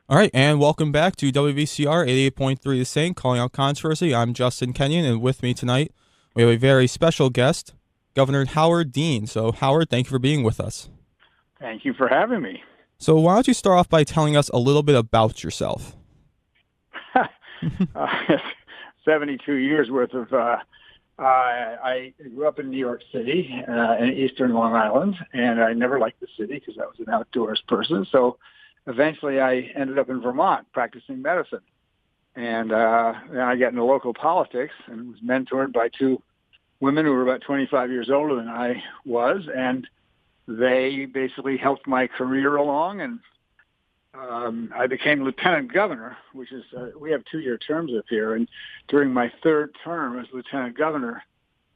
All right, and welcome back to WVCR 88.3 The Saint, calling out controversy. I'm Justin Kenyon, and with me tonight, we have a very special guest, Governor Howard Dean. So, Howard, thank you for being with us. Thank you for having me. So, why don't you start off by telling us a little bit about yourself? uh, 72 years worth of. I grew up in New York City, in eastern Long Island, and I never liked the city because I was an outdoors person. So eventually I ended up in Vermont practicing medicine. And then I got into local politics and was mentored by two women who were about 25 years older than I was. And they basically helped my career along. And I became lieutenant governor, which is, we have 2-year terms up here. And during my third term as lieutenant governor,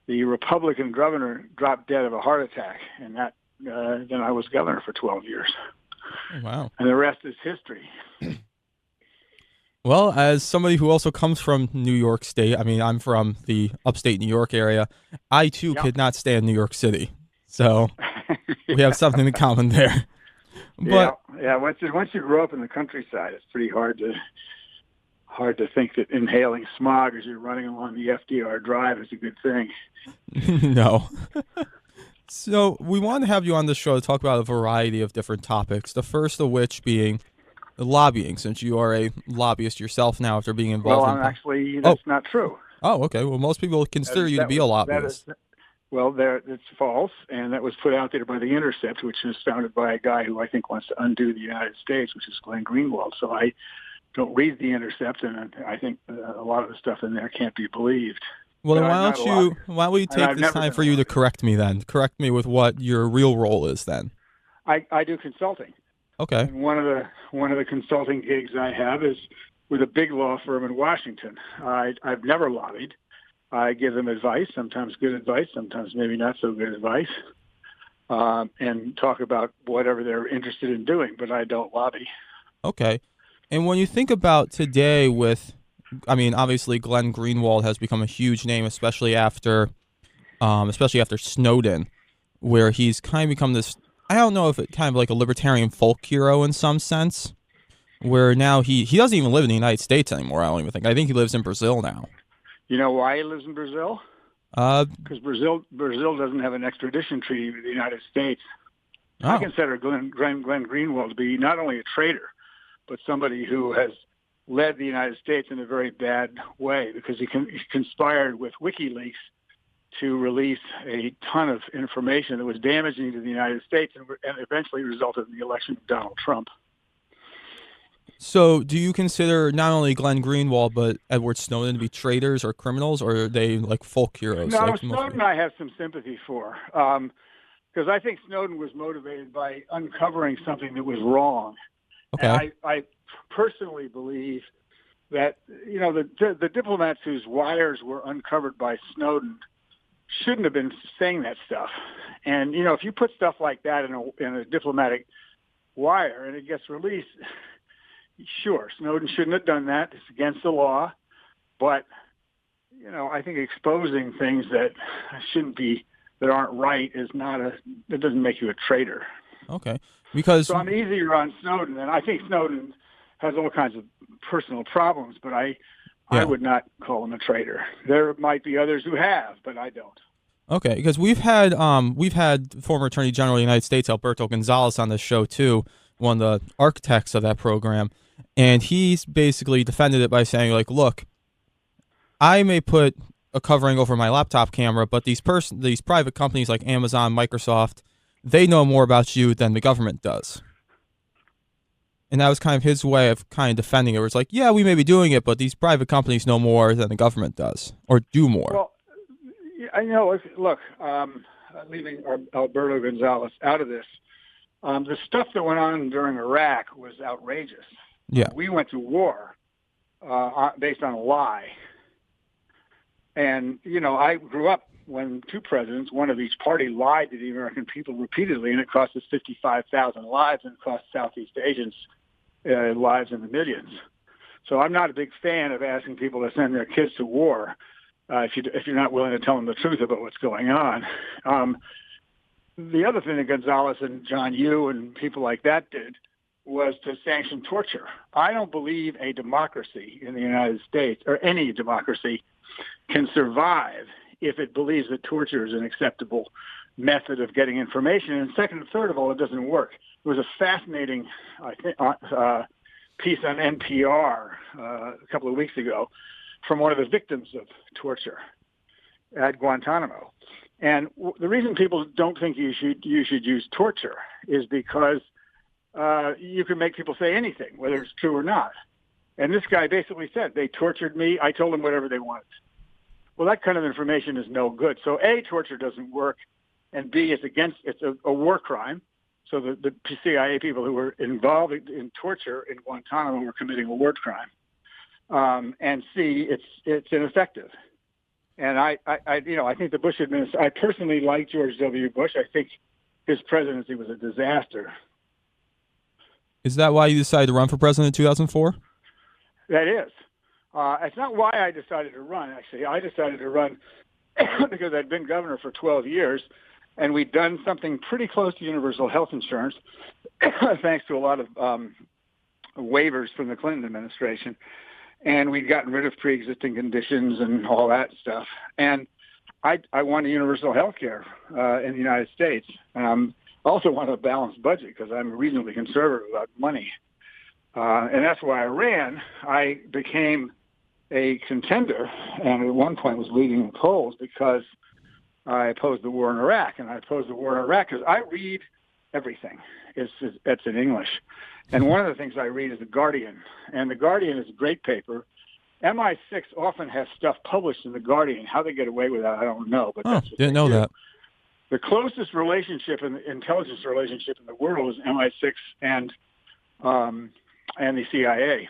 the Republican governor dropped dead of a heart attack. And then I was governor for 12 years. Oh, wow. And the rest is history. Well, as somebody who also comes from New York State, I mean, I'm from the upstate New York area. I too Yep. could not stand New York City. So, we have something in common there. Yeah, But yeah. Once you grow up in the countryside, it's pretty hard to think that inhaling smog as you're running along the FDR Drive is a good thing. no. So, we want to have you on the show to talk about a variety of different topics. The first of which being lobbying, since you are a lobbyist yourself now after being Well, involved in. I'm actually Oh, that's not true. oh, okay. Well, most people consider you to be a That is lobbyist. well, there it's false, and that was put out there by the Intercept, which is founded by a guy who I think wants to undo the United States, which is Glenn Greenwald. So I don't read the Intercept, and I think a lot of the stuff in there can't be believed. Well, But then I'm not a lobbyist, why will you and take I've this never time been for a you to lobbyist. correct me then? Correct me with what your real role is then. I do consulting. Okay. And one of the consulting gigs I have is with a big law firm in Washington. I've never lobbied. I give them advice, sometimes good advice, sometimes maybe not so good advice, and talk about whatever they're interested in doing. But I don't lobby. Okay. And when you think about today with, I mean, obviously Glenn Greenwald has become a huge name, especially after Snowden, where he's kind of become this, I don't know if it kind of like a libertarian folk hero in some sense, where now he doesn't even live in the United States anymore. I don't even think. I think he lives in Brazil now. You know why he lives in Brazil? Uh, Because Brazil doesn't have an extradition treaty with the United States. I oh, consider Glenn Greenwald to be not only a traitor, but somebody who has led the United States in a very bad way because he conspired with WikiLeaks to release a ton of information that was damaging to the United States and eventually resulted in the election of Donald Trump. so do you consider not only Glenn Greenwald but Edward Snowden to be traitors or criminals, or are they like folk heroes No, like most Snowden people? I have some sympathy for because I think Snowden was motivated by uncovering something that was wrong. And Okay. I personally believe that, the diplomats whose wires were uncovered by Snowden shouldn't have been saying that stuff. And, if you put stuff like that in a diplomatic wire and it gets released, sure, Snowden shouldn't have done that. It's against the law. But, I think exposing things that shouldn't be, that aren't right that doesn't make you a traitor. Okay. Because So I'm easier on Snowden, and I think Snowden has all kinds of personal problems, but I yeah. would not call him a traitor. There might be others who have, but I don't. Okay, because we've had former Attorney General of the United States Alberto Gonzales on this show too, one of the architects of that program, and he's basically defended it by saying like, look, I may put a covering over my laptop camera, but these private companies like Amazon, Microsoft, they know more about you than the government does. And that was kind of his way of kind of defending it. Where it's like, yeah, we may be doing it, but these private companies know more than the government does, or do more. Well, I know. Look, leaving Alberto Gonzales out of this, the stuff that went on during Iraq was outrageous. Yeah, We went to war based on a lie. And, I grew up when two presidents, one of each party, lied to the American people repeatedly, and it cost us 55,000 lives and it cost Southeast Asians lives in the millions. So I'm not a big fan of asking people to send their kids to war if you're not willing to tell them the truth about what's going on. The other thing that Gonzalez and John Yoo and people like that did was to sanction torture. I don't believe a democracy in the United States, or any democracy, can survive if it believes that torture is an acceptable method of getting information. And second and third of all, it doesn't work. There was a fascinating piece on NPR a couple of weeks ago from one of the victims of torture at Guantanamo. And the reason people don't think you should use torture is because you can make people say anything, whether it's true or not. And this guy basically said, they tortured me. I told them whatever they wanted. Well, that kind of information is no good. So A, torture doesn't work, and B, it's a war crime. So the CIA people who were involved in torture in Guantanamo were committing a war crime. And C, it's ineffective. And I think the Bush administration, I personally like George W. Bush. I think his presidency was a disaster. Is that why you decided to run for president in 2004? That is. It's not why I decided to run, actually. I decided to run because I'd been governor for 12 years, and we'd done something pretty close to universal health insurance, thanks to a lot of waivers from the Clinton administration. And we'd gotten rid of pre-existing conditions and all that stuff. And I wanted universal health care in the United States. Also want a balanced budget because I'm reasonably conservative about money. And that's why I ran. I became a contender, and at one point was leading the polls because I opposed the war in Iraq. And I opposed the war in Iraq because I read everything. It's in English. And one of the things I read is The Guardian. And The Guardian is a great paper. MI6 often has stuff published in The Guardian. How they get away with that, I don't know. But that's what didn't know that. The closest relationship, intelligence relationship in the world is MI6 and the CIA.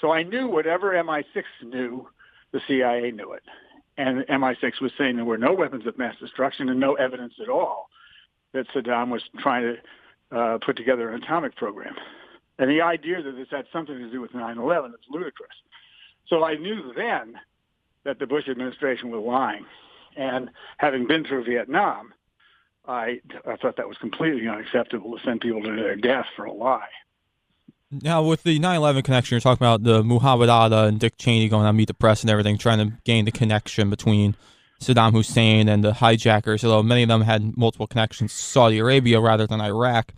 So I knew whatever MI6 knew, the CIA knew it. And MI6 was saying there were no weapons of mass destruction and no evidence at all that Saddam was trying to put together an atomic program. And the idea that this had something to do with 9/11 is ludicrous. So I knew then that the Bush administration was lying. And having been through Vietnam, I thought that was completely unacceptable to send people to their death for a lie. Now, with the 9/11 connection, you're talking about the Muhammad Atta and Dick Cheney going on Meet the Press and everything, trying to gain the connection between Saddam Hussein and the hijackers, although many of them had multiple connections to Saudi Arabia rather than Iraq.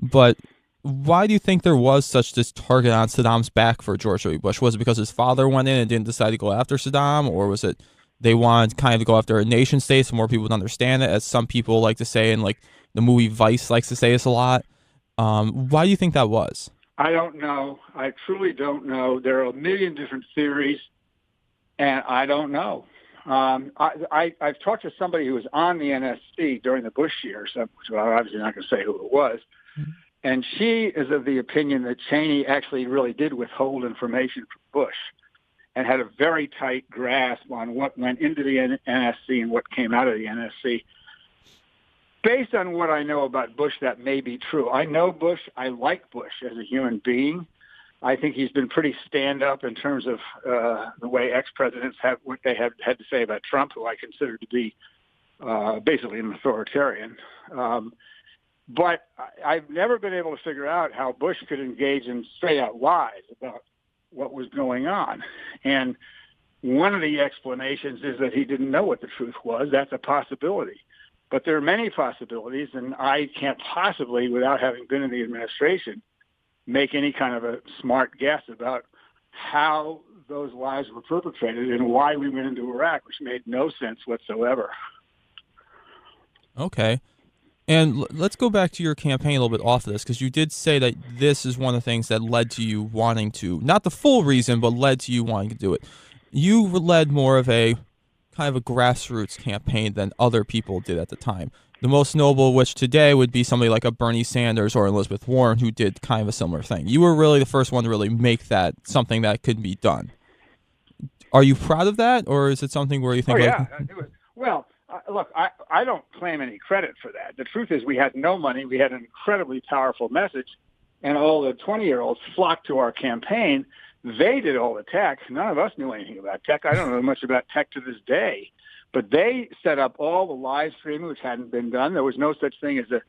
But why do you think there was such this target on Saddam's back for George W. Bush? Was it because his father went in and didn't decide to go after Saddam, or was it they wanted kind of to go after a nation state so more people would understand it, as some people like to say, and like the movie Vice likes to say this a lot? Why do you think that was? I don't know. I truly don't know. There are a million different theories, and I don't know. I've talked to somebody who was on the NSC during the Bush years, which I'm obviously not going to say who it was, and she is of the opinion that Cheney actually really did withhold information from Bush and had a very tight grasp on what went into the NSC and what came out of the NSC. Based on what I know about Bush, that may be true. I know Bush. I like Bush as a human being. I think he's been pretty stand-up in terms of the way ex-presidents have what they have had to say about Trump, who I consider to be basically an authoritarian. But I've never been able to figure out how Bush could engage in straight-out lies about what was going on. And one of the explanations is that he didn't know what the truth was. That's a possibility. But there are many possibilities, and I can't possibly, without having been in the administration, make any kind of a smart guess about how those lies were perpetrated and why we went into Iraq, which made no sense whatsoever. Okay. And let's go back to your campaign a little bit off of this, because you did say that this is one of the things that led to you wanting to, not the full reason, but led to you wanting to do it. You led more of a kind of a grassroots campaign than other people did at the time. The most notable, which today would be somebody like a Bernie Sanders or Elizabeth Warren, who did kind of a similar thing. You were really the first one to really make that something that could be done. Are you proud of that, or is it something where you think? Oh, yeah. Well, look, I don't claim any credit for that. The truth is we had no money. We had an incredibly powerful message, and all the 20-year-olds flocked to our campaign. They did all the tech. None of us knew anything about tech. I don't know much about tech to this day. But they set up all the live streaming, which hadn't been done. There was no such thing as a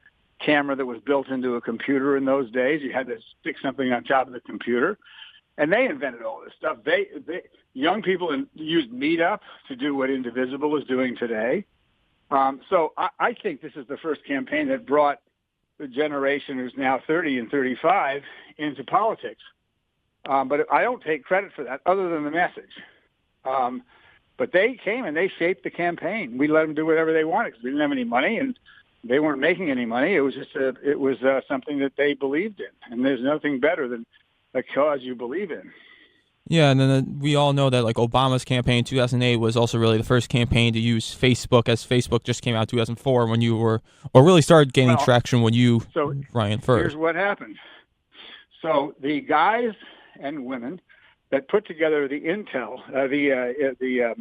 camera that was built into a computer in those days. You had to stick something on top of the computer. And they invented all this stuff. Young people used Meetup to do what Indivisible is doing today. So I think this is the first campaign that brought the generation who's now 30 and 35 into politics. But I don't take credit for that other than the message. But they came and they shaped the campaign. We let them do whatever they wanted because we didn't have any money and they weren't making any money. It was just something that they believed in. And there's nothing better than a cause you believe in. Yeah, and then we all know that like Obama's campaign in 2008 was also really the first campaign to use Facebook, as Facebook just came out in 2004 when you were, or really started gaining traction when you ran first. Here's what happened. So the guys and women that put together the intel, the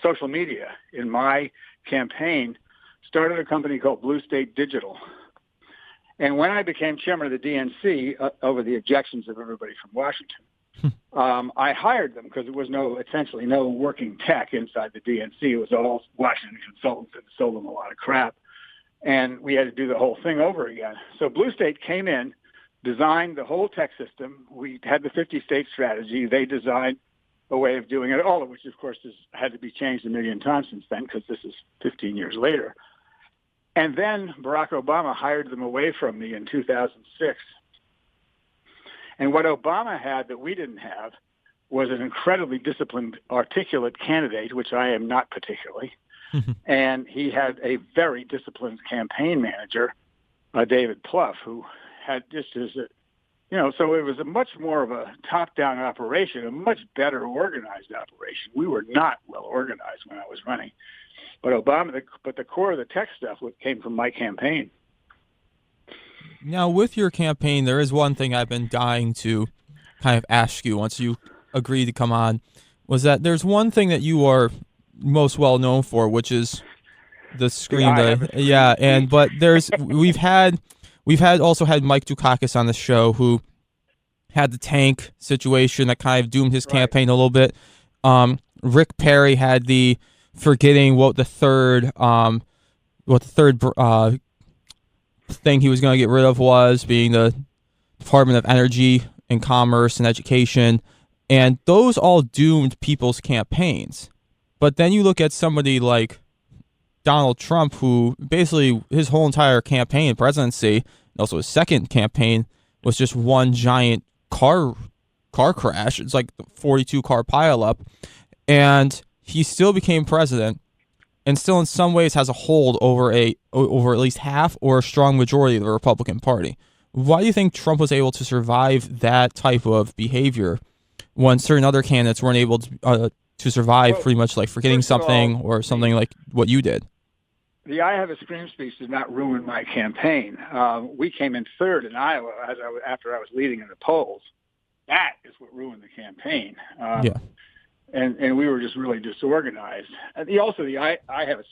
social media in my campaign started a company called Blue State Digital. And when I became chairman of the DNC, over the objections of everybody from Washington, I hired them because there was essentially no working tech inside the DNC. It was all Washington consultants that sold them a lot of crap. And we had to do the whole thing over again. So Blue State came in, designed the whole tech system. We had the 50-state strategy. They designed a way of doing it, all of which, of course, has had to be changed a million times since then because this is 15 years later. And then Barack Obama hired them away from me in 2006. And what Obama had that we didn't have was an incredibly disciplined, articulate candidate, which I am not particularly. And he had a very disciplined campaign manager, David Plouffe, who had just as so it was a much more of a top-down operation, a much better organized operation. We were not well organized when I was running. But the core of the tech stuff came from my campaign. Now, with your campaign, there is one thing I've been dying to kind of ask you once you agreed to come on, was that there's one thing that you are most well known for, which is the screen. But we've also had Mike Dukakis on the show who had the tank situation that kind of doomed his campaign a little bit. Rick Perry had the forgetting what the third thing he was going to get rid of was, being the Department of Energy and Commerce and Education, and those all doomed people's campaigns. But then you look at somebody like Donald Trump, who basically his whole entire campaign and presidency, and also his second campaign, was just one giant car crash. It's like the 42 car pileup, and he still became president, and still in some ways has a hold over at least half or a strong majority of the Republican Party. Why do you think Trump was able to survive that type of behavior when certain other candidates weren't able to survive, pretty much like forgetting something or something like what you did? The I Have a Scream speech did not ruin my campaign. We came in third in Iowa after I was leading in the polls. That is what ruined the campaign. And we were just really disorganized. And the I Have a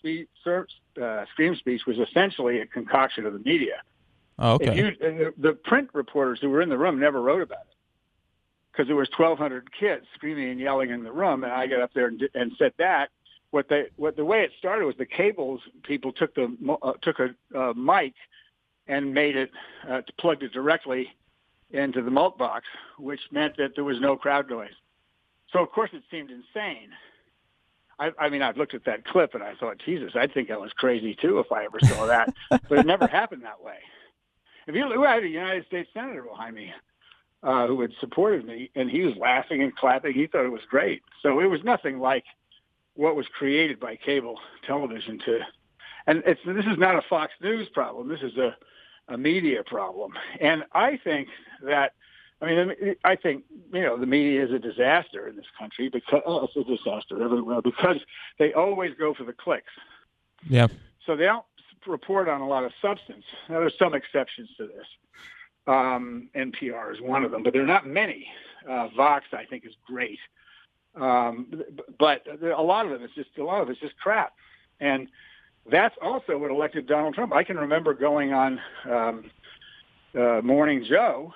Scream speech was essentially a concoction of the media. Oh, okay. The print reporters who were in the room never wrote about it because there was 1,200 kids screaming and yelling in the room, and I got up there and said that. The way it started was the cables people took a mic and made it plugged it directly into the mult box, which meant that there was no crowd noise. So, of course, it seemed insane. I've looked at that clip, and I thought, Jesus, I'd think I was crazy, too, if I ever saw that. But it never happened that way. I had a United States Senator behind me who had supported me, and he was laughing and clapping. He thought it was great. So it was nothing like what was created by cable television. This is not a Fox News problem. This is a media problem. And I think that, the media is a disaster in this country because it's a disaster everywhere because they always go for the clicks. Yeah. So they don't report on a lot of substance. Now, there's some exceptions to this. NPR is one of them, but there are not many. Vox, I think, is great. But a lot of it's just crap. And that's also what elected Donald Trump. I can remember going on Morning Joe.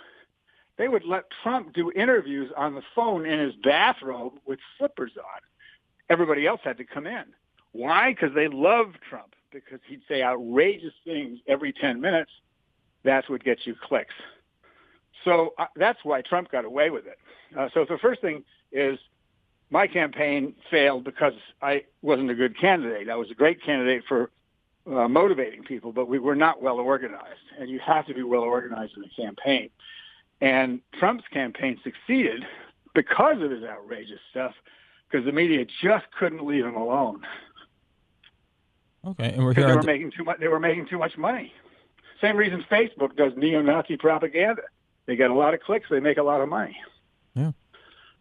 They would let Trump do interviews on the phone in his bathrobe with slippers on. Everybody else had to come in. Why? Because they loved Trump, because he'd say outrageous things every 10 minutes, That's what gets you clicks. So that's why Trump got away with it. So the first thing is my campaign failed because I wasn't a good candidate. I was a great candidate for motivating people, but we were not well organized. And you have to be well organized in a campaign. And Trump's campaign succeeded because of his outrageous stuff, because the media just couldn't leave him alone. Okay, and we're here. They were making too much money. Same reason Facebook does neo-Nazi propaganda. They get a lot of clicks. They make a lot of money. Yeah.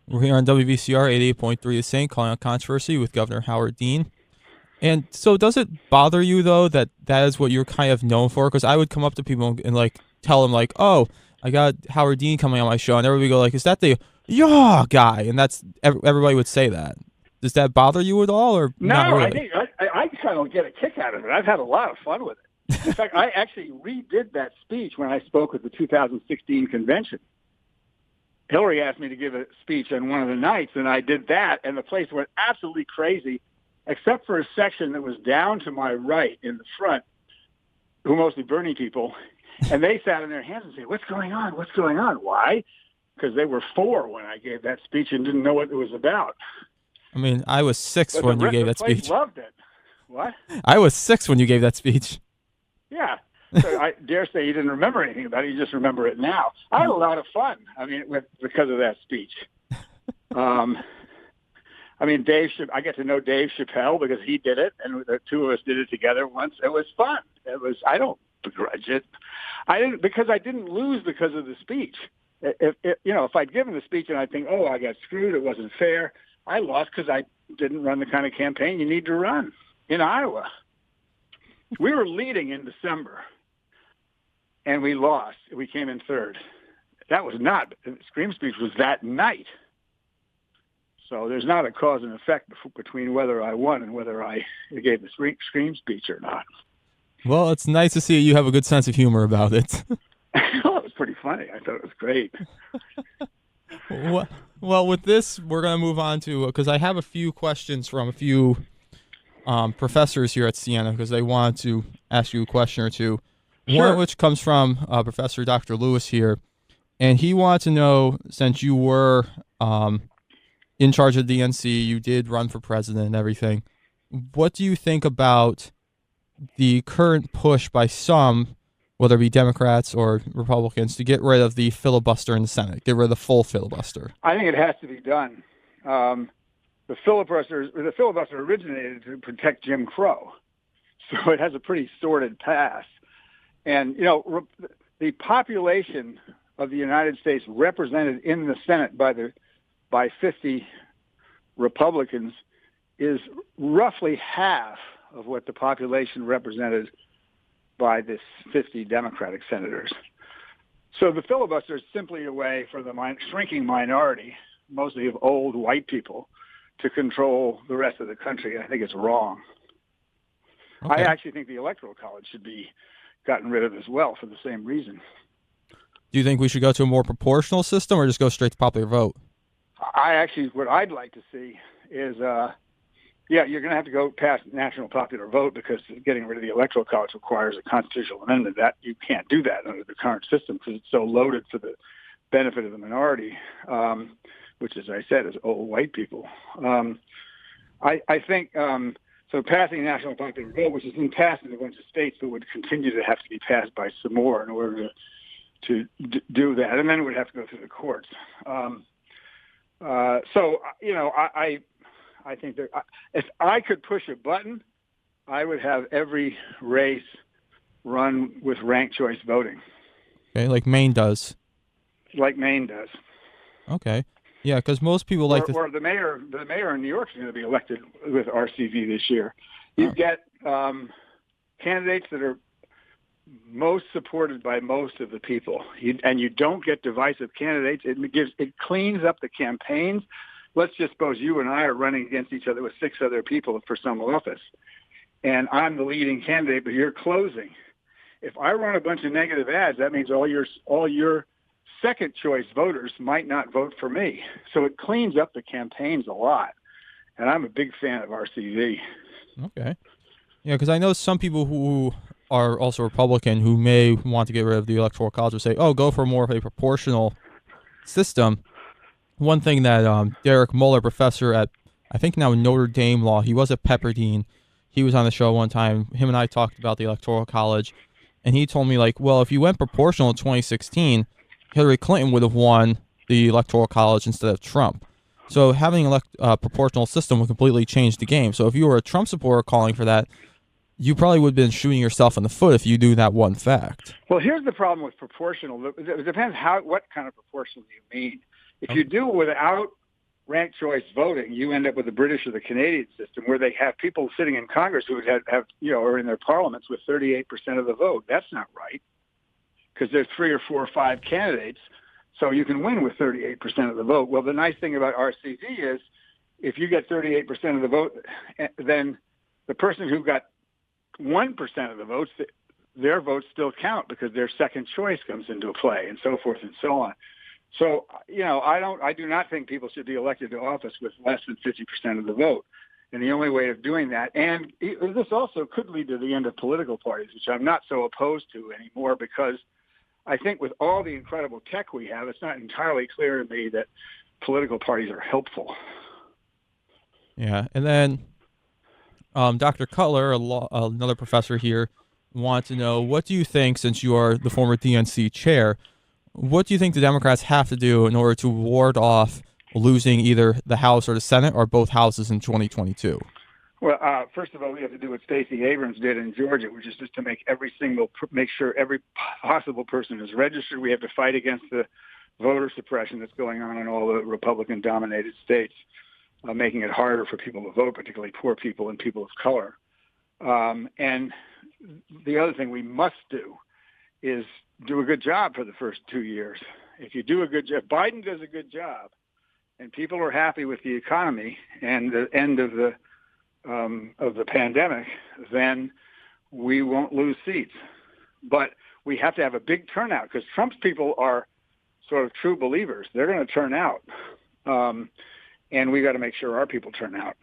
We're here on WVCR 88.3 The Saint, calling out controversy with Governor Howard Dean. And so does it bother you, though, that is what you're kind of known for? Because I would come up to people and, like, tell them, like, oh, I got Howard Dean coming on my show. And everybody would go, like, is that the guy? And that's everybody would say that. Does that bother you at all, or no? Not really? I think I kind of get a kick out of it. I've had a lot of fun with it. In fact, I actually redid that speech when I spoke at the 2016 convention. Hillary asked me to give a speech on one of the nights, and I did that, and the place went absolutely crazy, except for a section that was down to my right in the front, who mostly Bernie people, and they sat on their hands and said, "What's going on? What's going on?" Why? Because they were 4 when I gave that speech and didn't know what it was about. I mean, I was 6 when you gave that speech. Loved it. What? I was 6 when you gave that speech. Yeah. So I dare say you didn't remember anything about it. You just remember it now. I had a lot of fun. I mean, because of that speech. I mean, I get to know Dave Chappelle because he did it, and the two of us did it together once. It was fun. I don't begrudge it. Because I didn't lose because of the speech. If I'd given the speech and I think, oh, I got screwed, it wasn't fair, I lost because I didn't run the kind of campaign you need to run in Iowa. We were leading in December, and we lost. We came in third. That was not, the Scream speech was that night. So there's not a cause and effect between whether I won and whether I gave the Scream speech or not. Well, it's nice to see you have a good sense of humor about it. Oh, it was pretty funny. I thought it was great. Well, with this, we're going to move on to, because I have a few questions from a few professors here at Siena, because they want to ask you a question or two. Sure. One of which comes from Professor Dr. Lewis here, and he wants to know, since you were in charge of DNC, you did run for president and everything, what do you think about the current push by some, whether it be Democrats or Republicans, to get rid of the filibuster in the Senate, get rid of the full filibuster? I think it has to be done. The filibuster originated to protect Jim Crow, so it has a pretty sordid past. And, the population of the United States represented in the Senate by 50 Republicans is roughly half of what the population represented by this 50 Democratic senators. So the filibuster is simply a way for the shrinking minority, mostly of old white people, to control the rest of the country. I think it's wrong. Okay. I actually think the Electoral College should be gotten rid of as well for the same reason. Do you think we should go to a more proportional system or just go straight to popular vote? What I'd like to see is, you're going to have to go past national popular vote, because getting rid of the Electoral College requires a constitutional amendment. That you can't do that under the current system because it's so loaded for the benefit of the minority, which, as I said, is old white people. I think so. Passing national popular vote, which has been passed in a bunch of states, but would continue to have to be passed by some more in order to do that, and then it would have to go through the courts. I think that if I could push a button, I would have every race run with ranked choice voting. Okay, like Maine does. Like Maine does. Okay. Yeah, because most people or the mayor in New York is going to be elected with RCV this year. You get candidates that are most supported by most of the people, and you don't get divisive candidates. It cleans up the campaigns. Let's just suppose you and I are running against each other with 6 other people for some office, and I'm the leading candidate, but you're closing. If I run a bunch of negative ads, that means all your second choice voters might not vote for me. So it cleans up the campaigns a lot, and I'm a big fan of RCV. Okay. Yeah, because I know some people who are also Republican who may want to get rid of the Electoral College would say, oh, go for more of a proportional system. One thing that Derek Muller, professor at, I think now Notre Dame Law, he was at Pepperdine. He was on the show one time. Him and I talked about the Electoral College, and he told me, like, well, if you went proportional in 2016, Hillary Clinton would have won the Electoral College instead of Trump. So having a proportional system would completely change the game. So if you were a Trump supporter calling for that, you probably would have been shooting yourself in the foot if you knew that one fact. Well, here's the problem with proportional. It depends what kind of proportional you mean. If you do it without ranked choice voting, you end up with the British or the Canadian system, where they have people sitting in Congress who have or in their parliaments with 38% of the vote. That's not right, because there's 3 or 4 or 5 candidates, so you can win with 38% of the vote. Well, the nice thing about RCV is if you get 38% of the vote, then the person who got 1% of the votes, their votes still count because their second choice comes into play, and so forth and so on. So, I do not think people should be elected to office with less than 50% of the vote. And the only way of doing that, and this also could lead to the end of political parties, which I'm not so opposed to anymore, because I think with all the incredible tech we have, it's not entirely clear to me that political parties are helpful. Yeah, and then Dr. Cutler, another professor here, wants to know, what do you think, since you are the former DNC chair, what do you think the Democrats have to do in order to ward off losing either the House or the Senate or both houses in 2022? Well, first of all, we have to do what Stacey Abrams did in Georgia, which is just to make sure every possible person is registered. We have to fight against the voter suppression that's going on in all the Republican-dominated states, making it harder for people to vote, particularly poor people and people of color. And the other thing we must do is do a good job for the first 2 years. If you do a good job, Biden does a good job, and people are happy with the economy and the end of the pandemic, then we won't lose seats. But we have to have a big turnout, because Trump's people are sort of true believers. They're going to turn out, and we got to make sure our people turn out.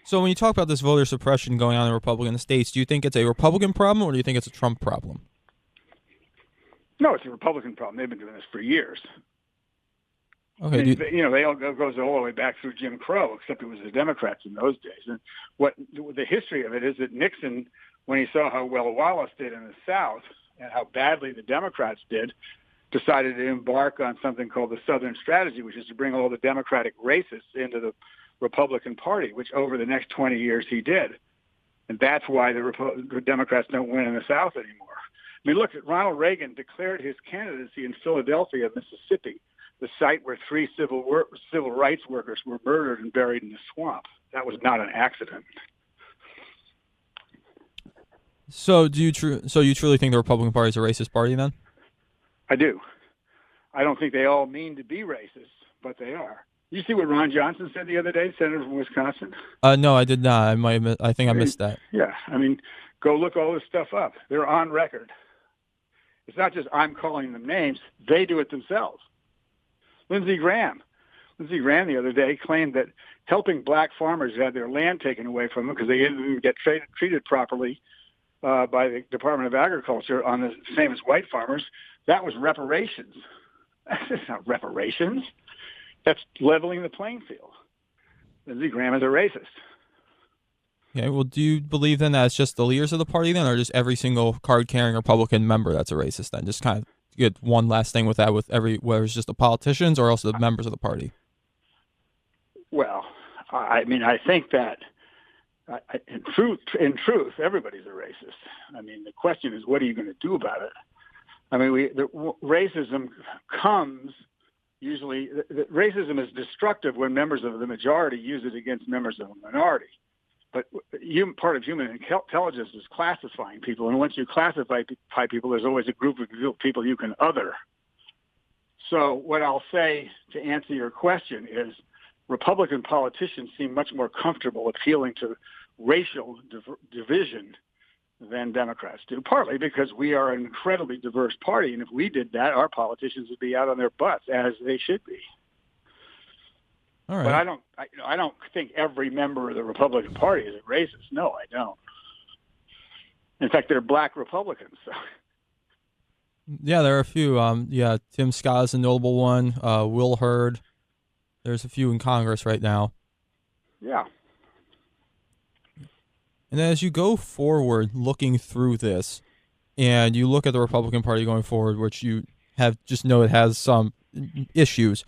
So when you talk about this voter suppression going on in Republican states, do you think it's a Republican problem or do you think it's a Trump problem? No, it's a Republican problem. They've been doing this for years. Okay. They all goes all the way back through Jim Crow, except it was the Democrats in those days. And what the history of it is that Nixon, when he saw how well Wallace did in the South and how badly the Democrats did, decided to embark on something called the Southern Strategy, which is to bring all the Democratic racists into the Republican Party, which over the next 20 years he did. And that's why the Democrats don't win in the South anymore. I mean, look, Ronald Reagan declared his candidacy in Philadelphia, Mississippi, the site where 3 civil rights workers were murdered and buried in the swamp. That was not an accident. So you truly think the Republican Party is a racist party then? I do. I don't think they all mean to be racist, but they are. You see what Ron Johnson said the other day, Senator from Wisconsin? No, I did not. I think I missed that. Yeah, I mean, go look all this stuff up. They're on record. It's not just I'm calling them names. They do it themselves. Lindsey Graham the other day claimed that helping black farmers who had their land taken away from them because they didn't get treated properly by the Department of Agriculture on the same as white farmers, that was reparations. That's not reparations. That's leveling the playing field. Lindsey Graham is a racist. Okay, well, do you believe then that it's just the leaders of the party then, or just every single card-carrying Republican member that's a racist then? Just kind of get one last thing with that, whether it's just the politicians or also the members of the party. Well, I mean, I think that in truth, everybody's a racist. I mean, the question is, what are you going to do about it? I mean, racism comes usually. Racism is destructive when members of the majority use it against members of the minority. But part of human intelligence is classifying people, and once you classify people, there's always a group of people you can other. So what I'll say to answer your question is Republican politicians seem much more comfortable appealing to racial division than Democrats do, partly because we are an incredibly diverse party, and if we did that, our politicians would be out on their butts, as they should be. All right. But I don't think every member of the Republican Party is a racist. No, I don't. In fact, they're black Republicans. So. Yeah, there are a few. Yeah, Tim Scott is a notable one. Will Hurd. There's a few in Congress right now. Yeah. And as you go forward, looking through this, and you look at the Republican Party going forward, which you have just know it has some issues,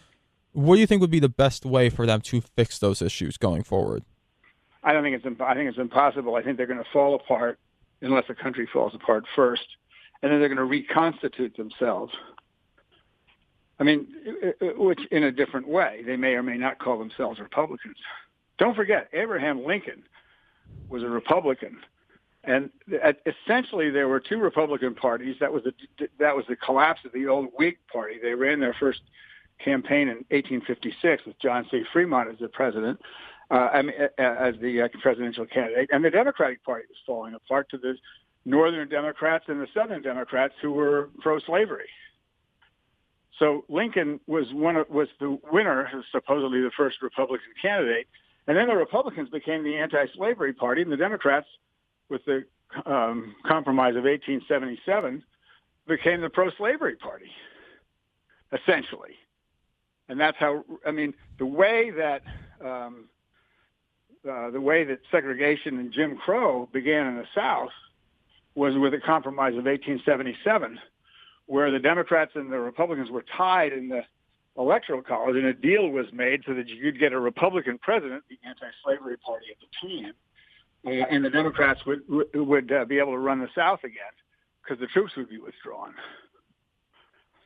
what do you think would be the best way for them to fix those issues going forward? I think it's impossible. I think they're going to fall apart unless the country falls apart first, and then they're going to reconstitute themselves. I mean, which in a different way. They may or may not call themselves Republicans. Don't forget, Abraham Lincoln was a Republican, and essentially there were two Republican parties. That was the collapse of the old Whig Party. They ran their first campaign in 1856 with John C. Fremont as the president, as the presidential candidate, and the Democratic Party was falling apart to the Northern Democrats and the Southern Democrats who were pro-slavery. So Lincoln was the winner, supposedly the first Republican candidate, and then the Republicans became the anti-slavery party, and the Democrats, with the Compromise of 1877, became the pro-slavery party, essentially. And that's how, I mean, the way that segregation and Jim Crow began in the South was with the Compromise of 1877, where the Democrats and the Republicans were tied in the Electoral College, and a deal was made so that you'd get a Republican president, the anti-slavery party at the time, and the Democrats would be able to run the South again because the troops would be withdrawn.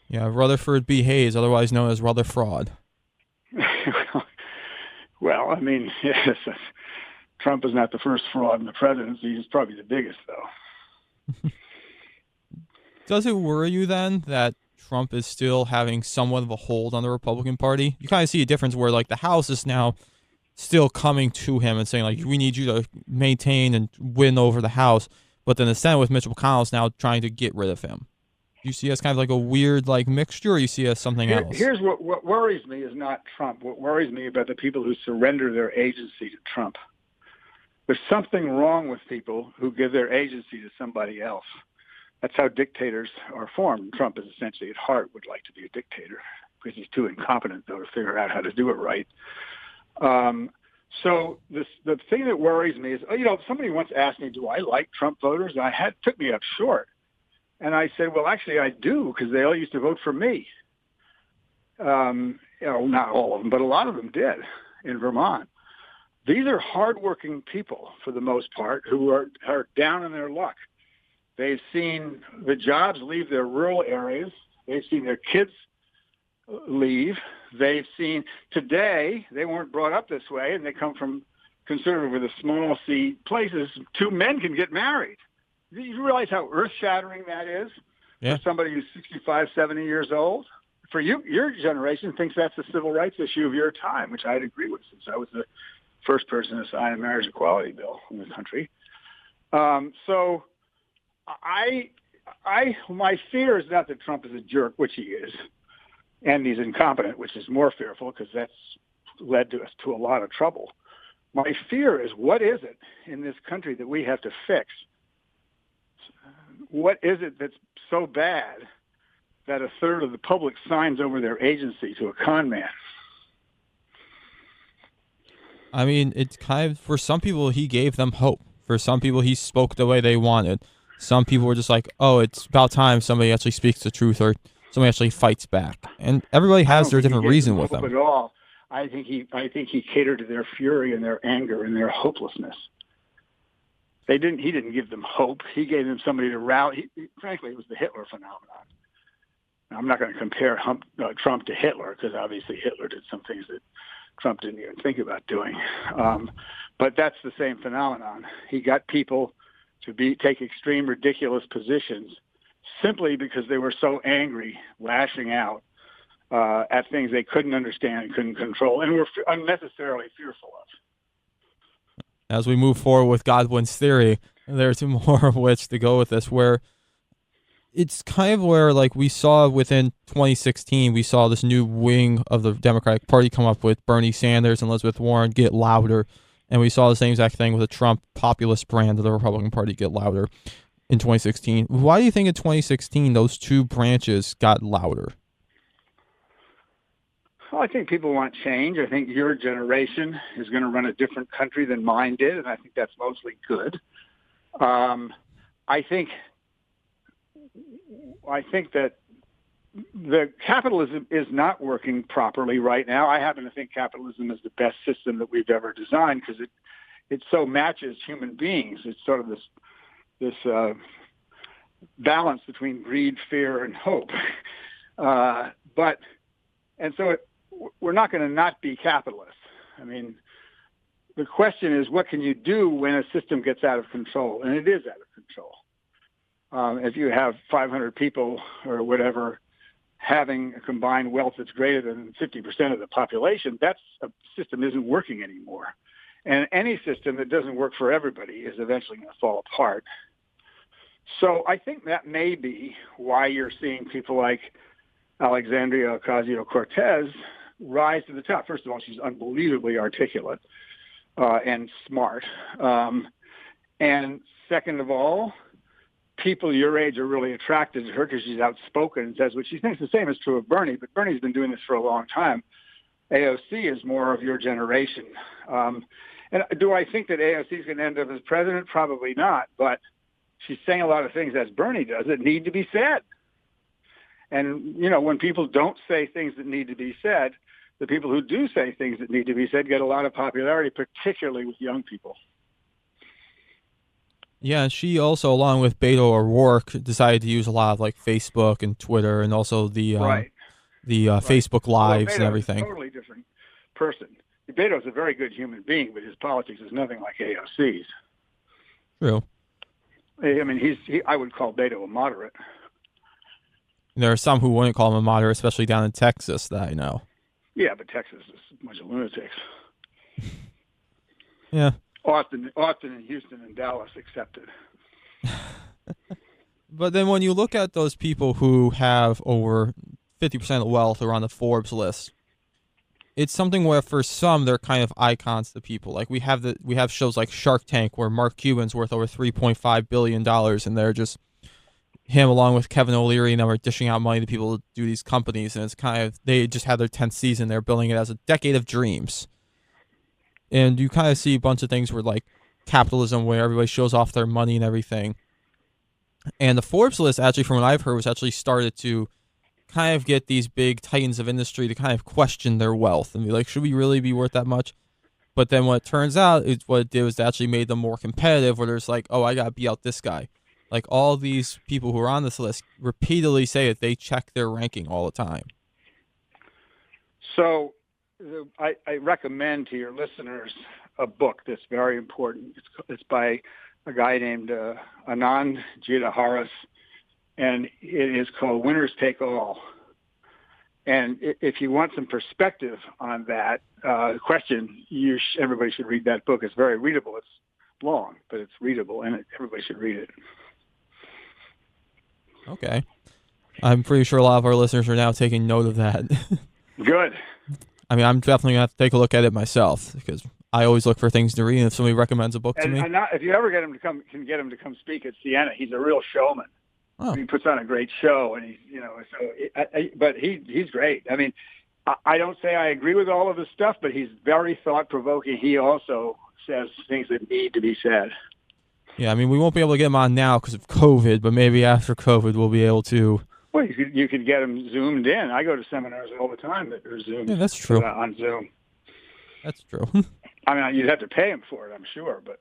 Yeah, Rutherford B. Hayes, otherwise known as Rutherfraud. Well, I mean, yes, Trump is not the first fraud in the presidency. He's probably the biggest, though. Does it worry you then that Trump is still having somewhat of a hold on the Republican Party? You kind of see a difference where, like, the House is now still coming to him and saying, like, we need you to maintain and win over the House, but then the Senate with Mitch McConnell is now trying to get rid of him. Do you see as kind of like a weird, like, mixture, or you see as something else? Here's what worries me is not Trump. What worries me about the people who surrender their agency to Trump. There's something wrong with people who give their agency to somebody else. That's how dictators are formed. Trump is essentially at heart would like to be a dictator because he's too incompetent, though, to figure out how to do it right. So the thing that worries me is, somebody once asked me, do I like Trump voters? And took me up short. And I said, well, actually, I do, because they all used to vote for me. Not all of them, but a lot of them did in Vermont. These are hardworking people, for the most part, who are down in their luck. They've seen the jobs leave their rural areas. They've seen their kids leave. They've seen today, they weren't brought up this way, and they come from conservative with a small C places. Two men can get married. You realize how earth-shattering that is for somebody who's 65, 70 years old? For you, your generation thinks that's a civil rights issue of your time, which I'd agree with, since I was the first person to sign a marriage equality bill in the country. So my fear is not that Trump is a jerk, which he is, and he's incompetent, which is more fearful because that's led us to a lot of trouble. My fear is, what is it in this country that we have to fix? What is it that's so bad that a third of the public signs over their agency to a con man? I mean, it's kind of, for some people, he gave them hope. For some people, he spoke the way they wanted. Some people were just like, oh, it's about time somebody actually speaks the truth or somebody actually fights back. And everybody has their different reason with them. At all. I think he catered to their fury and their anger and their hopelessness. He didn't give them hope. He gave them somebody to rally. Frankly, it was the Hitler phenomenon. Now, I'm not going to compare Trump to Hitler, because obviously Hitler did some things that Trump didn't even think about doing. But that's the same phenomenon. He got people to take extreme, ridiculous positions simply because they were so angry, lashing out at things they couldn't understand and couldn't control, and were unnecessarily fearful of. As we move forward with Godwin's theory, there's more of which to go with this, where it's kind of where, like, we saw within 2016, we saw this new wing of the Democratic Party come up with Bernie Sanders and Elizabeth Warren get louder. And we saw the same exact thing with the Trump populist brand of the Republican Party get louder. in 2016. Why do you think in 2016 those two branches got louder? Well, I think people want change. I think your generation is going to run a different country than mine did, and I think that's mostly good. I think that the capitalism is not working properly right now. I happen to think capitalism is the best system that we've ever designed because it so matches human beings. It's sort of this balance between greed, fear, and hope. We're not going to not be capitalists. I mean, the question is, what can you do when a system gets out of control? And it is out of control. If you have 500 people or whatever having a combined wealth that's greater than 50% of the population, that system isn't working anymore. And any system that doesn't work for everybody is eventually going to fall apart. So I think that may be why you're seeing people like Alexandria Ocasio-Cortez rise to the top. First of all, she's unbelievably articulate and smart. And second of all, people your age are really attracted to her because she's outspoken and says what she thinks. The same is true of Bernie, but Bernie's been doing this for a long time. AOC is more of your generation. And do I think that AOC is going to end up as president? Probably not, but she's saying a lot of things, as Bernie does, that need to be said. And, you know, when people don't say things that need to be said, the people who do say things that need to be said get a lot of popularity, particularly with young people. Yeah, she also, along with Beto O'Rourke, decided to use a lot of like Facebook and Twitter, and also the Right. Facebook Lives and Beto's everything. A totally different person. Beto's a very good human being, but his politics is nothing like AOC's. True. I mean, I would call Beto a moderate. There are some who wouldn't call him a moderate, especially down in Texas, that I know. Yeah, but Texas is a bunch of lunatics. Yeah. Austin and Houston and Dallas accepted. But then when you look at those people who have over 50% of wealth or on the Forbes list, it's something where for some they're kind of icons to people. Like we have shows like Shark Tank where Mark Cuban's worth over $3.5 billion, and they're just him along with Kevin O'Leary and them are dishing out money to people to do these companies, and it's kind of, they just had their 10th season. They're billing it as a decade of dreams. And you kind of see a bunch of things where like capitalism, where everybody shows off their money and everything. And the Forbes list, actually, from what I've heard, was actually started to kind of get these big titans of industry to kind of question their wealth and be like, should we really be worth that much? But then what it turns out is what it did was it actually made them more competitive, where there's like, oh, I got to beat out this guy. Like all these people who are on this list repeatedly say that they check their ranking all the time. So I recommend to your listeners a book that's very important. It's by a guy named Anand Giridharadas, and it is called Winners Take All. And if you want some perspective on that question, everybody should read that book. It's very readable. It's long, but it's readable, and everybody should read it. Okay. I'm pretty sure a lot of our listeners are now taking note of that. Good. I mean, I'm definitely going to have to take a look at it myself because I always look for things to read. And if somebody recommends a book to me. If you ever get him to come speak at Siena, he's a real showman. Oh. He puts on a great show, and he's great. I mean, I don't say I agree with all of his stuff, but he's very thought-provoking. He also says things that need to be said. Yeah, I mean, we won't be able to get him on now because of COVID, but maybe after COVID we'll be able to. Well, you could get him zoomed in. I go to seminars all the time that are zoomed. Yeah, that's true. On Zoom. That's true. I mean, you'd have to pay him for it, I'm sure, but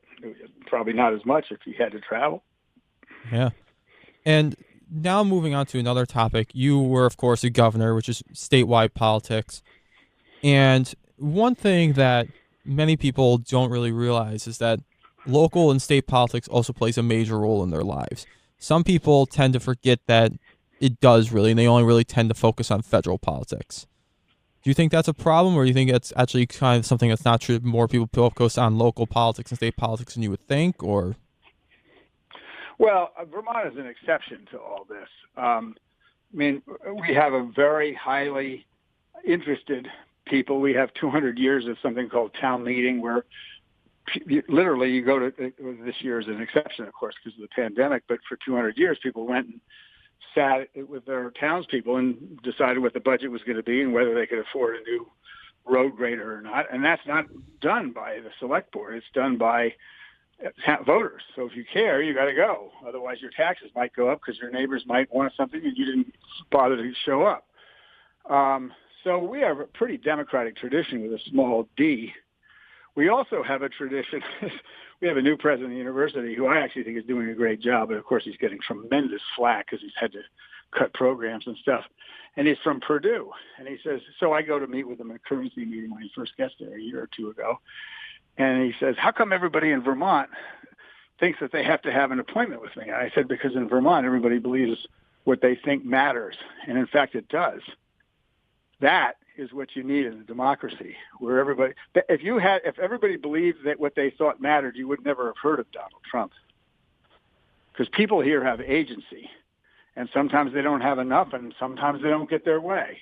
probably not as much if he had to travel. Yeah. And now moving on to another topic, you were, of course, a governor, which is statewide politics. And one thing that many people don't really realize is that local and state politics also plays a major role in their lives. Some people tend to forget that it does really, and they only really tend to focus on federal politics. Do you think that's a problem, or do you think it's actually kind of something that's not true? More people focus on local politics and state politics than you would think, or? Well, Vermont is an exception to all this. I mean, we have a very highly interested people. We have 200 years of something called town meeting, where literally you go to, this year is an exception, of course, because of the pandemic, but for 200 years, people went and sat with their townspeople and decided what the budget was going to be and whether they could afford a new road grader or not. And that's not done by the select board. It's done by voters. So if you care, you got to go. Otherwise, your taxes might go up because your neighbors might want something and you didn't bother to show up. So we have a pretty democratic tradition with a small d. We also have a tradition. We have a new president of the university who I actually think is doing a great job, but of course he's getting tremendous flack because he's had to cut programs and stuff. And he's from Purdue. And he says, so I go to meet with him at a currency meeting when he first gets there a year or two ago. And he says, how come everybody in Vermont thinks that they have to have an appointment with me? And I said, because in Vermont, everybody believes what they think matters. And in fact, it does. That is what you need in a democracy, where if everybody believed that what they thought mattered, you would never have heard of Donald Trump. Because people here have agency. And sometimes they don't have enough, and sometimes they don't get their way.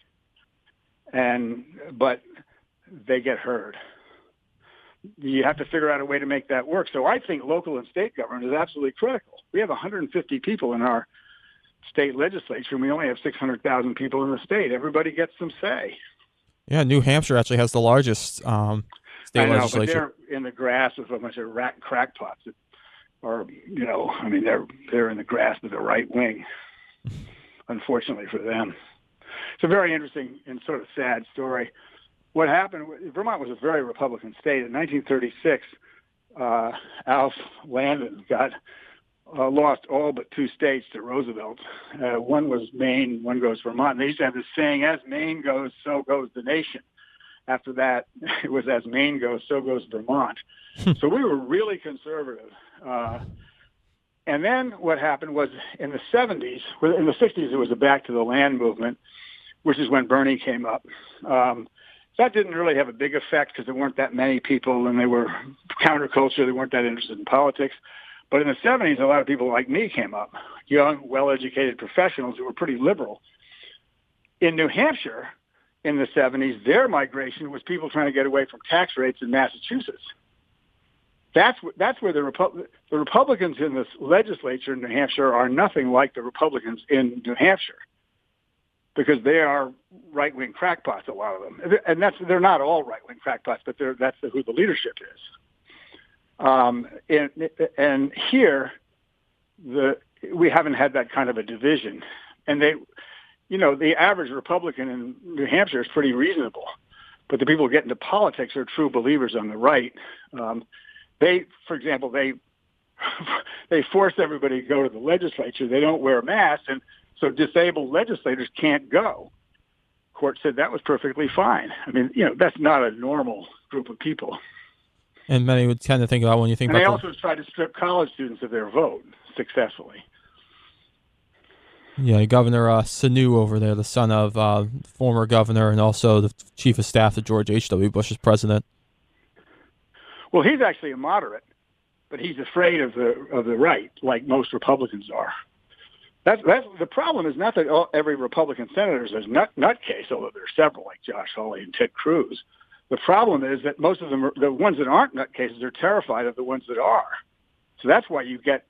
But they get heard. You have to figure out a way to make that work. So I think local and state government is absolutely critical. We have 150 people in our state legislature, and we only have 600,000 people in the state. Everybody gets some say. Yeah, New Hampshire actually has the largest state legislature. But they're in the grasp of a bunch of rat crackpots that are, they're in the grasp of the right wing, unfortunately for them. It's a very interesting and sort of sad story. What happened, Vermont was a very Republican state. In 1936, Alf Landon lost all but two states to Roosevelt. One was Maine, one goes Vermont. And they used to have this saying, as Maine goes, so goes the nation. After that, it was as Maine goes, so goes Vermont. So we were really conservative. And then what happened was in the 60s, it was a back to the land movement, which is when Bernie came up. That didn't really have a big effect because there weren't that many people and they were counterculture. They weren't that interested in politics. But in the 70s, a lot of people like me came up, young, well-educated professionals who were pretty liberal. In New Hampshire, in the 70s, their migration was people trying to get away from tax rates in Massachusetts. That's where the Republicans in the legislature in New Hampshire are nothing like the Republicans in New Hampshire, because they are right-wing crackpots, a lot of them. And they're not all right-wing crackpots, but that's who the leadership is. And here, we haven't had that kind of a division. And the average Republican in New Hampshire is pretty reasonable, but the people who get into politics are true believers on the right. For example, they force everybody to go to the legislature. They don't wear masks, and so disabled legislators can't go. Court said that was perfectly fine. That's not a normal group of people. And many would tend to think about when you think and about. They also tried to strip college students of their vote successfully. Yeah, Governor Sanu over there, the son of former governor and also the chief of staff to George H.W. Bush's president. Well, he's actually a moderate, but he's afraid of the right, like most Republicans are. That's the problem. Is not that every Republican senator is a nutcase, although there are several like Josh Hawley and Ted Cruz. The problem is that most of them, the ones that aren't nutcases, are terrified of the ones that are. So that's why you get,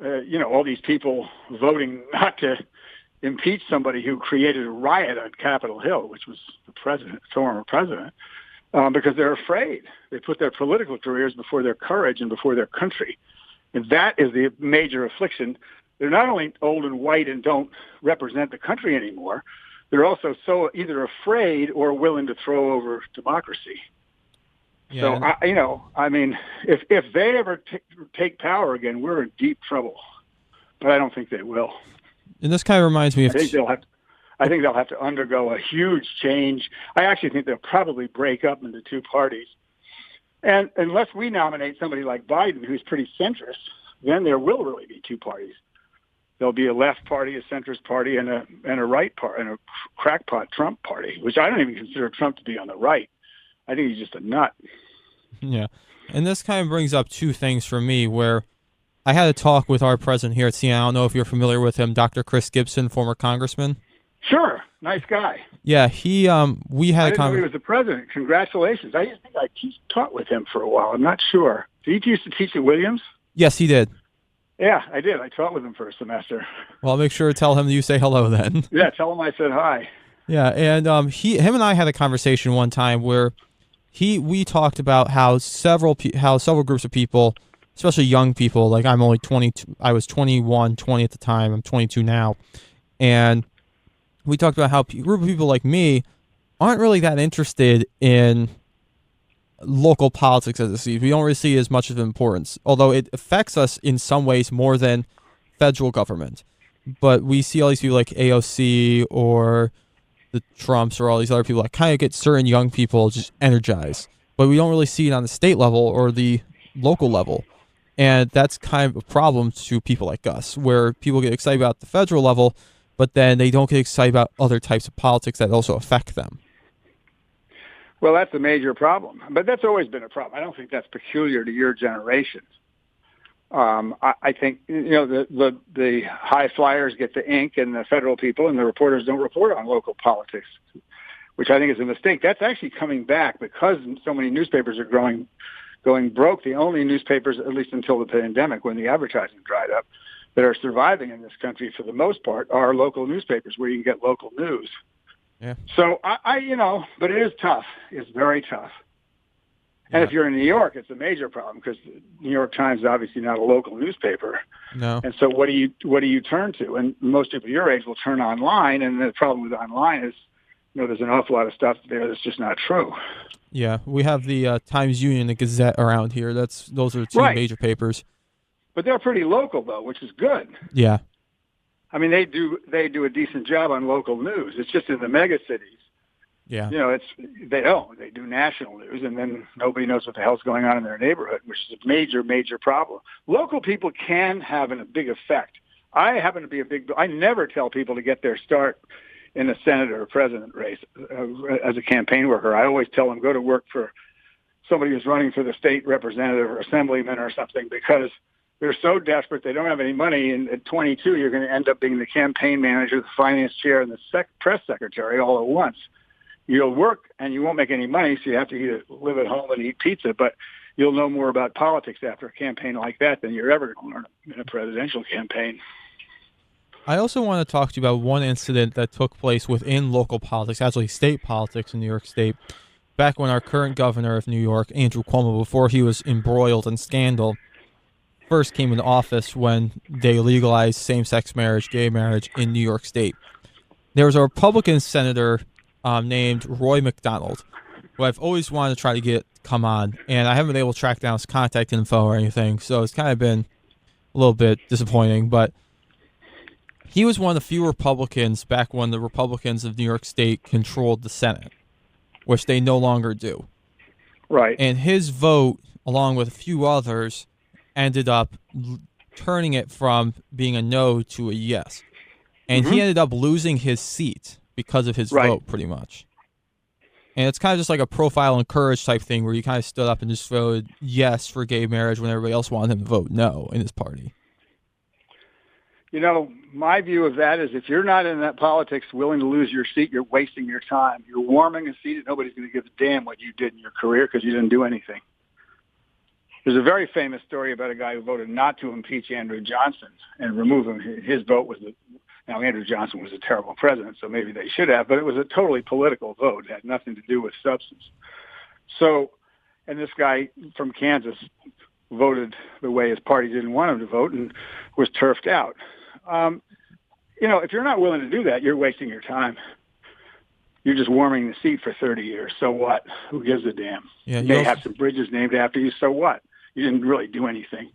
all these people voting not to impeach somebody who created a riot on Capitol Hill, which was the former president, because they're afraid. They put their political careers before their courage and before their country. And that is the major affliction. They're not only old and white and don't represent the country anymore, they're also so either afraid or willing to throw over democracy. Yeah. So, if they ever take power again, we're in deep trouble. But I don't think they will. And this kind of reminds me of... I think they'll have to undergo a huge change. I actually think they'll probably break up into two parties. And unless we nominate somebody like Biden, who's pretty centrist, then there will really be two parties. There'll be a left party, a centrist party, and a right party, and a crackpot Trump party, which I don't even consider Trump to be on the right. I think he's just a nut. Yeah. And this kind of brings up two things for me, where I had a talk with our president here at CNN. I don't know if you're familiar with him, Dr. Chris Gibson, former congressman. Sure, nice guy. Yeah, we had I a didn't know he conversation. was the president. Congratulations. I think I taught with him for a while. I'm not sure. Did he used to teach at Williams? Yes, he did. Yeah, I did. I taught with him for a semester. Well, I'll make sure to tell him you say hello then. Yeah, tell him I said hi. Yeah, and him and I had a conversation one time where we talked about how several groups of people, especially young people, like I'm only 22, I was 21, 20 at the time, I'm 22 now, and we talked about how a group of people like me aren't really that interested in local politics as it seems. We don't really see as much of importance, although it affects us in some ways more than federal government. But we see all these people like AOC or the Trumps or all these other people that kind of get certain young people just energized. But we don't really see it on the state level or the local level. And that's kind of a problem to people like us, where people get excited about the federal level, but then they don't get excited about other types of politics that also affect them. Well, that's a major problem, but that's always been a problem. I don't think that's peculiar to your generation. I think the high flyers get the ink, and the federal people and the reporters don't report on local politics, which I think is a mistake. That's actually coming back because so many newspapers are going broke. The only newspapers, at least until the pandemic, when the advertising dried up, that are surviving in this country for the most part are local newspapers where you can get local news. Yeah. So but it is tough. It's very tough. And if you're in New York, it's a major problem because the New York Times is obviously not a local newspaper. No. And so what do you turn to? And most people your age will turn online, and the problem with online is, there's an awful lot of stuff there that's just not true. Yeah, we have the Times Union, the Gazette around here. Those are two major papers. But they're pretty local though, which is good. Yeah. I mean, they do a decent job on local news. It's just in the mega cities. Yeah. They do national news, and then nobody knows what the hell's going on in their neighborhood, which is a major, major problem. Local people can have a big effect. I happen to be I never tell people to get their start in a Senate or a president race as a campaign worker. I always tell them go to work for somebody who's running for the state representative or assemblyman or something, because they're so desperate they don't have any money. And at 22, you're going to end up being the campaign manager, the finance chair, and the press secretary all at once. You'll work and you won't make any money, so you have to either live at home and eat pizza, but you'll know more about politics after a campaign like that than you're ever going to learn in a presidential campaign. I also want to talk to you about one incident that took place within local politics, actually state politics in New York State, back when our current governor of New York, Andrew Cuomo, before he was embroiled in scandal, first came into office when they legalized same-sex marriage, gay marriage in New York State. There was a Republican senator named Roy McDonald, who I've always wanted to try to come on, and I haven't been able to track down his contact info or anything, so it's kind of been a little bit disappointing, but he was one of the few Republicans back when the Republicans of New York State controlled the Senate, which they no longer do. Right. And his vote, along with a few others, ended up turning it from being a no to a yes. And he ended up losing his seat because of his vote, pretty much. And it's kind of just like a profile and courage type thing where he kind of stood up and just voted yes for gay marriage when everybody else wanted him to vote no in his party. My view of that is if you're not in that politics willing to lose your seat, you're wasting your time. You're warming a seat and nobody's going to give a damn what you did in your career because you didn't do anything. There's a very famous story about a guy who voted not to impeach Andrew Johnson and remove him. His vote was now Andrew Johnson was a terrible president, so maybe they should have, but it was a totally political vote. It had nothing to do with substance. So, and this guy from Kansas voted the way his party didn't want him to vote and was turfed out. If you're not willing to do that, you're wasting your time. You're just warming the seat for 30 years. So what? Who gives a damn? Yeah, you may have some bridges named after you. So what? You didn't really do anything.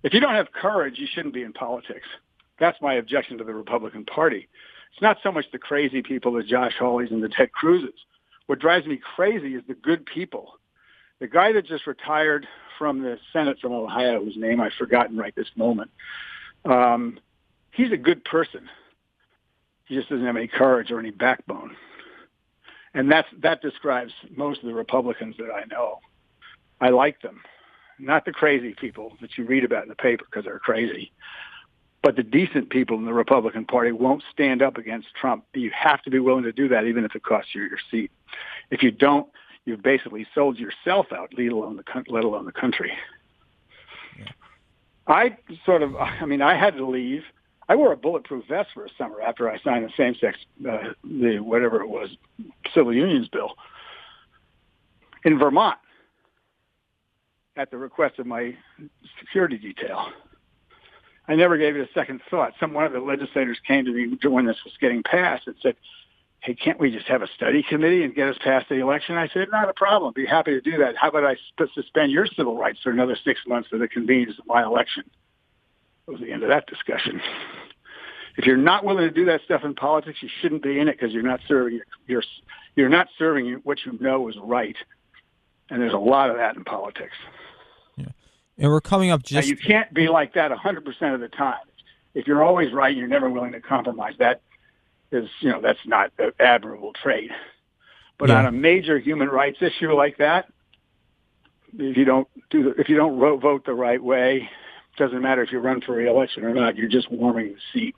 If you don't have courage, you shouldn't be in politics. That's my objection to the Republican Party. It's not so much the crazy people, the Josh Hawleys and the Ted Cruzes. What drives me crazy is the good people. The guy that just retired from the Senate from Ohio, whose name I've forgotten right this moment, he's a good person. He just doesn't have any courage or any backbone. And that describes most of the Republicans that I know. I like them. Not the crazy people that you read about in the paper because they're crazy, But the decent people in the Republican Party won't stand up against Trump. You have to be willing to do that, even if it costs you your seat. If you don't, you've basically sold yourself out, let alone the country. Yeah. I had to leave. I wore a bulletproof vest for a summer after I signed the same-sex, whatever it was, civil unions bill in Vermont at the request of my security detail. I never gave it a second thought. One of the legislators came to me when this was getting passed and said, "Hey, can't we just have a study committee and get us past the election?" I said, "Not a problem. Be happy to do that. How about I suspend your civil rights for another 6 months for the convenience of my election?" That was the end of that discussion. If you're not willing to do that stuff in politics, you shouldn't be in it, because you're not serving what you know is right. And there's a lot of that in politics. Yeah. And we're coming up just... Now, you can't be like that 100% of the time. If you're always right, you're never willing to compromise. That is, that's not an admirable trait. But on a major human rights issue like that, if you don't vote the right way, it doesn't matter if you run for re-election or not. You're just warming the seat.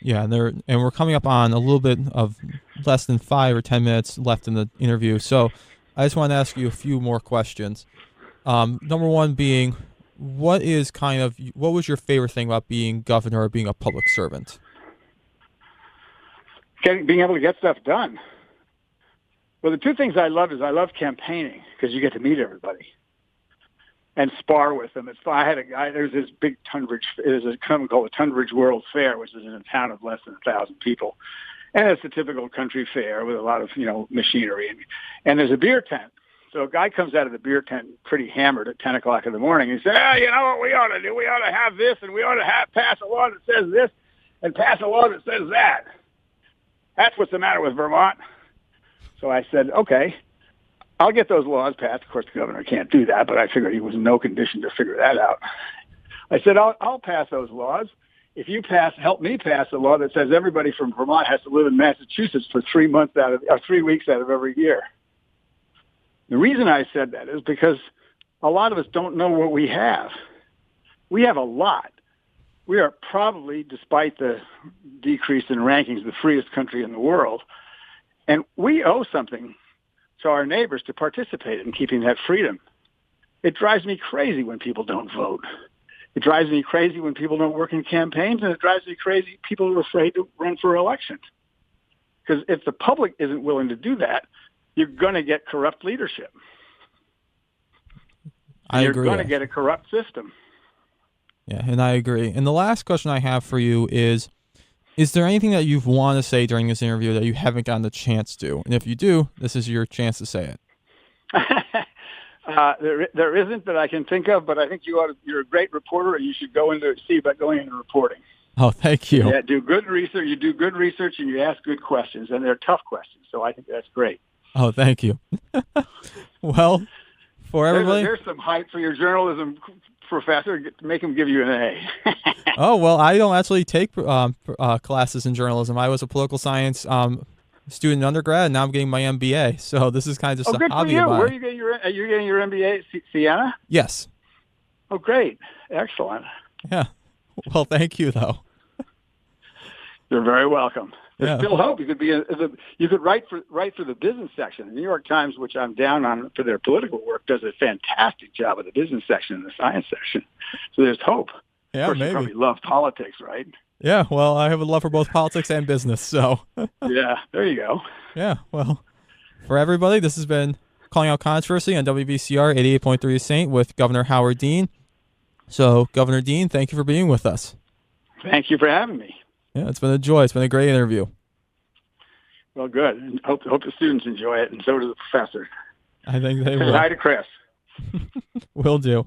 Yeah, and we're coming up on a little bit of less than 5 or 10 minutes left in the interview. So I just want to ask you a few more questions. Number one being, what was your favorite thing about being governor or being a public servant? Being able to get stuff done. Well, the two things I love campaigning, because you get to meet everybody and spar with them. I had a guy, there's this big there's a company called the Tunbridge World Fair, which is in a town of less than 1,000 people. And it's a typical country fair with a lot of, machinery. And there's a beer tent. So a guy comes out of the beer tent pretty hammered at 10 o'clock in the morning. He said, you know what we ought to do? We ought to have this, and we ought to pass a law that says this and pass a law that says that. That's what's the matter with Vermont. So I said, okay, I'll get those laws passed. Of course, the governor can't do that, but I figured he was in no condition to figure that out. I said, I'll pass those laws if you help me pass a law that says everybody from Vermont has to live in Massachusetts for 3 weeks out of every year. The reason I said that is because a lot of us don't know what we have. We have a lot. We are probably, despite the decrease in rankings, the freest country in the world. And we owe something to our neighbors to participate in keeping that freedom. It drives me crazy when people don't vote. It drives me crazy when people don't work in campaigns, and it drives me crazy people are afraid to run for elections. Because if the public isn't willing to do that, you're going to get corrupt leadership. I agree. You're going to get a corrupt system. Yeah, and I agree. And the last question I have for you is there anything that you want to say during this interview that you haven't gotten the chance to? And if you do, this is your chance to say it. There isn't that I can think of, but I think you're a great reporter, and you should see about going into reporting. Oh, thank you. Yeah, do good research. You do good research, and you ask good questions, and they're tough questions. So I think that's great. Oh, thank you. Well, for everybody, there's some hype for your journalism professor. Make him give you an A. Oh, well, I don't actually take classes in journalism. I was a political science student in undergrad, and now I'm getting my MBA. So this is kind of just a hobby of mine. Where are you getting your MBA at Siena? Yes. Oh, great. Excellent. Yeah. Well, thank you, though. You're very welcome. There's still hope. You could write for the business section. The New York Times, which I'm down on for their political work, does a fantastic job of the business section and the science section. So there's hope. Yeah, of course, maybe. You probably love politics, right? Yeah, well, I have a love for both politics and business, so. Yeah, there you go. Yeah, well, for everybody, this has been Calling Out Controversy on WBCR 88.3 St. with Governor Howard Dean. So, Governor Dean, thank you for being with us. Thank you for having me. Yeah, it's been a joy. It's been a great interview. Well, good. And hope the students enjoy it, and so does the professor. I think they will. Say hi to Chris. Will do.